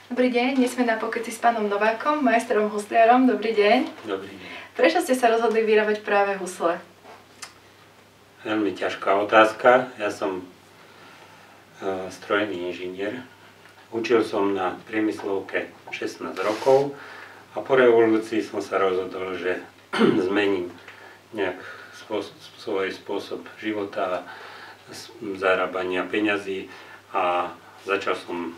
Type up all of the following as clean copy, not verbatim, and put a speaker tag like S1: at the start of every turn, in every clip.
S1: Dobrý deň, dnes sme na pokeci s pánom Novákom, majstrom husliarom. Dobrý deň.
S2: Dobrý deň.
S1: Prečo ste sa rozhodli vyrábať práve husle?
S2: Veľmi ťažká otázka. Ja som strojný inžinier. Učil som na priemyslovke 16 rokov a po revolúcii som sa rozhodol, že zmením nejak svoj spôsob života, zarábania peňazí a začal som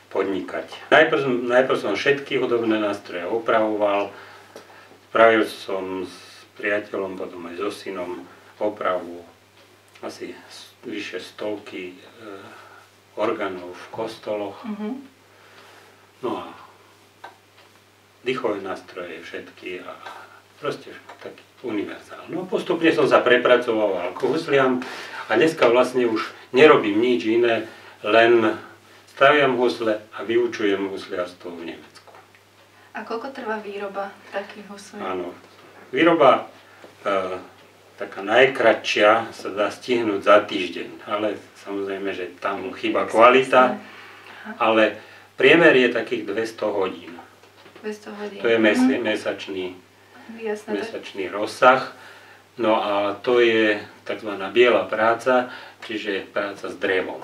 S2: podnikať. Najprv som všetky hudobné nástroje opravoval, spravil som s priateľom, potom aj so synom opravu asi vyše stovky orgánov v kostoloch. No a dýchové nástroje všetky a proste taký univerzál. No postupne som sa prepracoval k husliam a dneska vlastne už nerobím nič iné, len staviam husle a vyučujem husliarstvo v Nemecku.
S1: A koľko trvá výroba takých husliek?
S2: Áno, výroba taká najkratšia sa dá stihnúť za týždeň, ale samozrejme, že tam chýba kvalita, ale priemer je takých 200 hodín.
S1: 200 hodín.
S2: To je mesačný rozsah. No a to je tzv. Biela práca, čiže práca s drevom.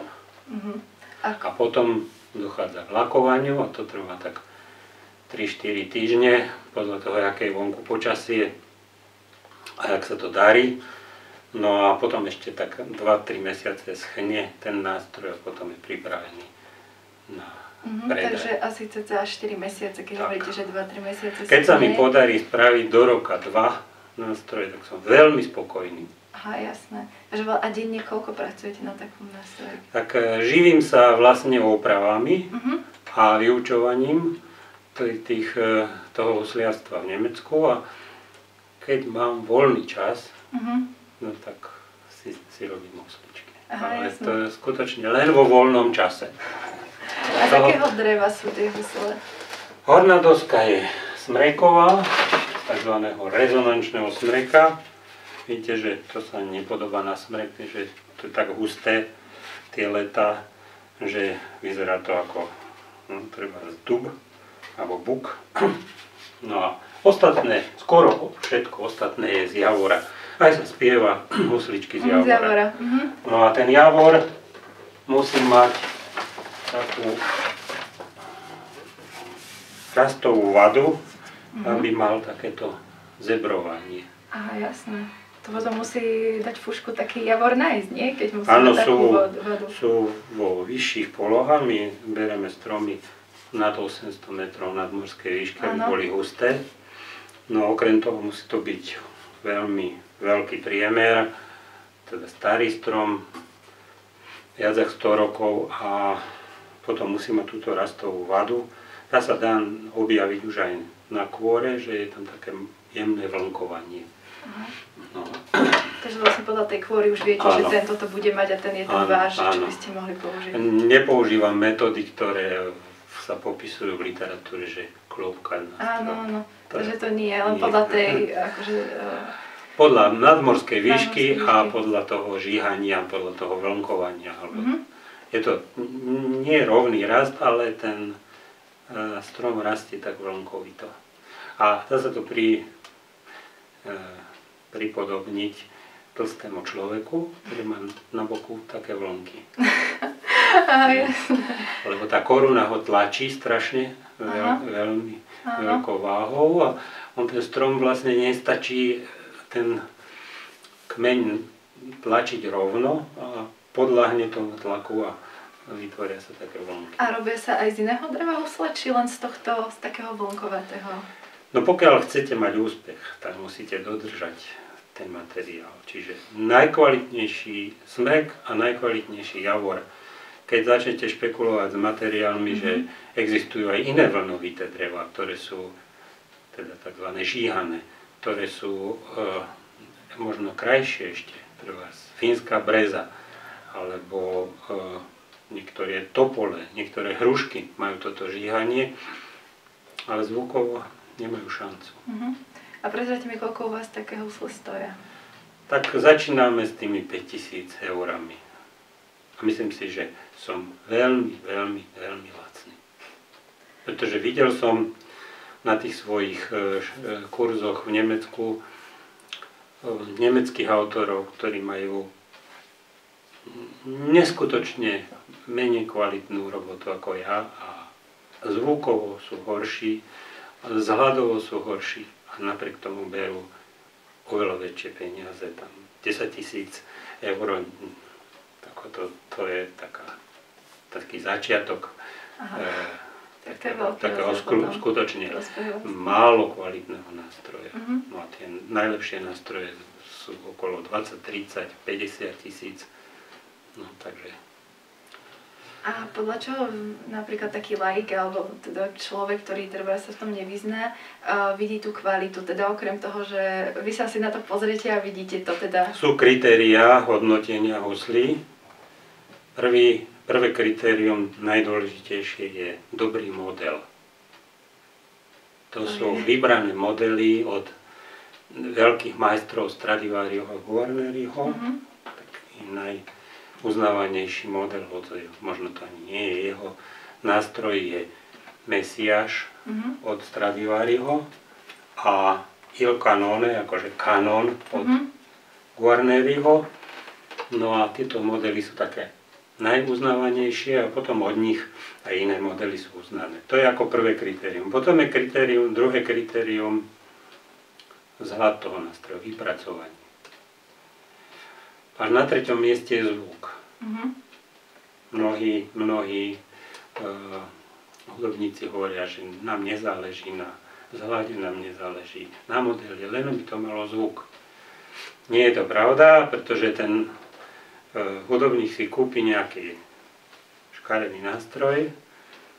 S2: A potom dochádza k lakovaniu a to trvá tak 3-4 týždne, podľa toho, aké je vonku počasie a jak sa to darí. No a potom ešte tak 2-3 mesiace schne ten nástroj a potom je pripravený na predaj.
S1: Takže asi cca 4 mesiace, keď hovoríte, že 2-3 mesiace schne.
S2: Keď sa mi podarí spraviť do roka 2 nástroje, tak som veľmi spokojný.
S1: Aha, jasné. A denne koľko pracujete na takom nástroji?
S2: Tak živím sa vlastne opravami a vyučovaním toho husliarstva v Nemecku a keď mám voľný čas, no tak si robím husličky. Ale
S1: jasné.
S2: to je skutočne len vo voľnom čase.
S1: A z akého dreva sú tie husle?
S2: Horná doska je smreková, takzvaného rezonančného smreka. Vidíte, že to sa nepodobá na smrek, že to je tak husté tie letá, že vyzerá to ako treba dub alebo buk. No a ostatné, skoro všetko ostatné je z javora. Aj sa spieva husličky z javora. No a ten javor musí mať takú rastovú vadu, aby mal takéto zebrovanie.
S1: Aha, jasné. To potom musí dať fúšku taký javor nájsť, nie? Keď musí
S2: mať
S1: takú vadu.
S2: Sú vo vyšších polohách, my bereme stromy nad 800 metrov nadmorskej výšky, aby boli husté. No okrem toho musí to byť veľmi veľký priemer, teda starý strom, viac ako 100 rokov a potom musí mať túto rastovú vadu. Tá sa dá objaviť už aj na kôre, že je tam také jemné vlnkovanie. No.
S1: Takže vlastne podľa tej kvôry už viete, že tento to bude mať a ten je ten váš, čo by ste mohli použiť.
S2: Nepoužívam metódy, ktoré sa popisujú v literatúre, že klopka.
S1: Áno. Takže to nie, len podľa tej, akože...
S2: Podľa nadmorskej výšky a podľa toho žíhania, podľa toho vlnkovania. Je to nie rovný rast, ale ten strom rastie tak vlnkovito. A dá sa to pripodobniť tlstému človeku, ktorý má na boku také vlnky. Lebo tá koruna ho tlačí strašne, veľmi veľkou váhou a on ten strom vlastne nestačí ten kmeň tlačiť rovno a podľahne tomu tlaku a vytvoria sa také vlnky.
S1: A robia sa aj z iného dreva husle, či len z takého vlnkovatého?
S2: No pokiaľ chcete mať úspech, tak musíte dodržať ten materiál. Čiže najkvalitnejší smrek a najkvalitnejší javor. Keď začnete špekulovať s materiálmi, že existujú aj iné vlnovité dreva, ktoré sú teda tzv. Žíhané, ktoré sú možno krajšie ešte, treba fínska breza, alebo niektoré topole, niektoré hrušky majú toto žíhanie, ale zvukovo nemajú šancu.
S1: A prezrite mi, koľko u vás také husle stoja?
S2: Tak začíname s tými 5000 eurami. A myslím si, že som veľmi lacný. Pretože videl som na tých svojich kurzoch v Nemecku nemeckých autorov, ktorí majú neskutočne menej kvalitnú robotu ako ja a zvukovo sú horší, vzhľadovo sú horší a napriek tomu berú oveľa väčšie peniaze, tam 10 000 eur, to je taký začiatok takého skutočne málo kvalitného nástroja. No a tie najlepšie nástroje sú okolo 20, 30, 50 tisíc. No, takže.
S1: A podľa čoho napríklad taký laik alebo teda človek, ktorý treba sa v tom nevyzná, vidí tú kvalitu? Teda okrem toho, že vy sa si na to pozriete a vidíte to teda.
S2: Sú kritériá hodnotenia huslí. Prvé kritérium najdôležitejšie je dobrý model. To sú vybrané modely od veľkých majstrov Stradivariho a Guarneriho. Taký uznávanejší model, možno to ani nie je jeho nástroj, je Messiaš od Stradivariho a Il Canone, akože kanon od Guarneriho. No a tieto modely sú také najuznávanejšie a potom od nich aj iné modely sú uznané. To je ako prvé kritérium. Potom je druhé kritérium vzhľad toho nástroja, vypracovanie. Až na 3. mieste je zvuk. Mnohí hudobníci hovoria, že nám nezáleží na vzhľade, nám nezáleží na modeli, len by to malo zvuk. Nie je to pravda, pretože ten hudobník si kúpi nejaký škaredý nástroj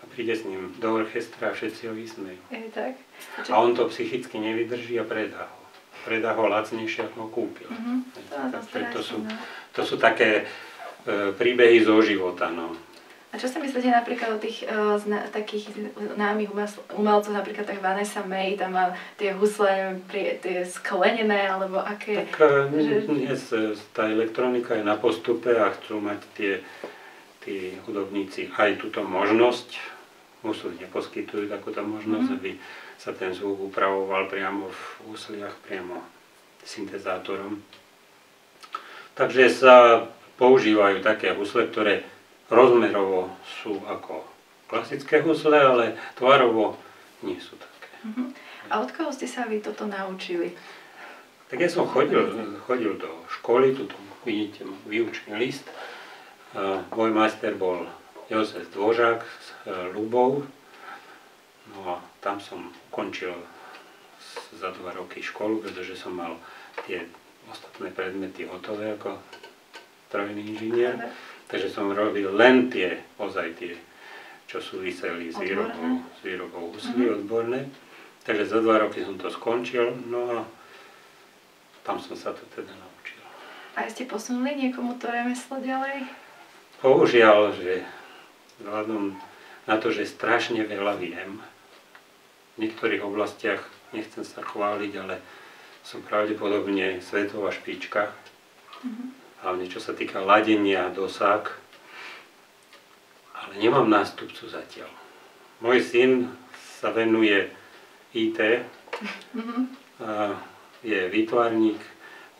S2: a príde s ním do orchestra a všetci ho vysmejú. A on to psychicky nevydrží a predá ho. Predá ho lacnejšie, ako ho kúpil. To sú také príbehy zo života. No.
S1: A čo si myslíte napríklad o tých takých známych umelcov, napríklad tak Vanessa May, tam má tie husle, tie sklenené, alebo aké?
S2: Tak dnes tá elektronika je na postupe a chcú mať tí hudobníci aj túto možnosť. Husly neposkytujú takúto možnosť, aby sa ten zvuk upravoval priamo v husliach, priamo syntezátorom. Takže sa používajú také husle, ktoré rozmerovo sú ako klasické husle, ale tvarovo nie sú také.
S1: A od koho ste sa vy toto naučili?
S2: Tak ja som chodil do školy, tu vidíte výučný list. Môj majster bol Jozef Dvořák z Ľubov. No a tam som ukončil za 2 roky školu, pretože som mal tie ostatné predmety hotové ako strojný inžinier. Takže som robil len ozaj tie, čo súviseli s výrobou huslí odborné. Takže za 2 roky som to skončil, no a tam som sa to teda naučil.
S1: A ste posunuli niekomu to remeslo ďalej?
S2: Bohužiaľ, že vzhľadom na to, že strašne veľa viem, v niektorých oblastiach nechcem sa chváliť, ale som pravdepodobne svetová špička. Hlavne čo sa týka ladenia dosák, ale nemám nástupcu zatiaľ. Môj syn sa venuje IT, je výtvarník,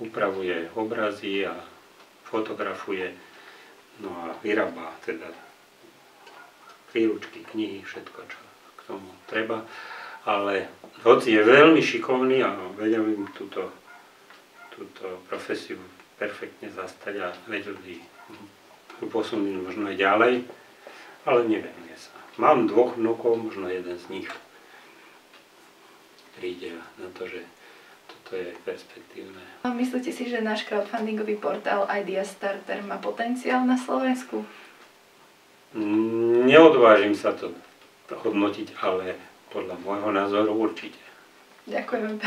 S2: upravuje obrazy a fotografuje, no a vyrába teda príručky, knihy, všetko, čo k tomu treba. Ale hoci je veľmi šikovný a vedel im túto profesiu perfektne zastať a vedel by ju posunúť možno aj ďalej, ale nevenuje sa. Mám 2 vnúkov, možno jeden z nich príde na to, že toto je perspektívne.
S1: Myslíte si, že náš crowdfundingový portál Idea Starter má potenciál na Slovensku?
S2: Neodvážim sa to hodnotiť, ale podľa môjho názoru určite.
S1: Ďakujem.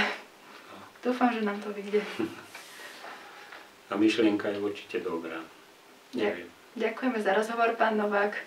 S1: Dúfam, že nám to vyjde.
S2: A myšlienka je určite dobrá.
S1: Ďakujeme za rozhovor, pán Novák.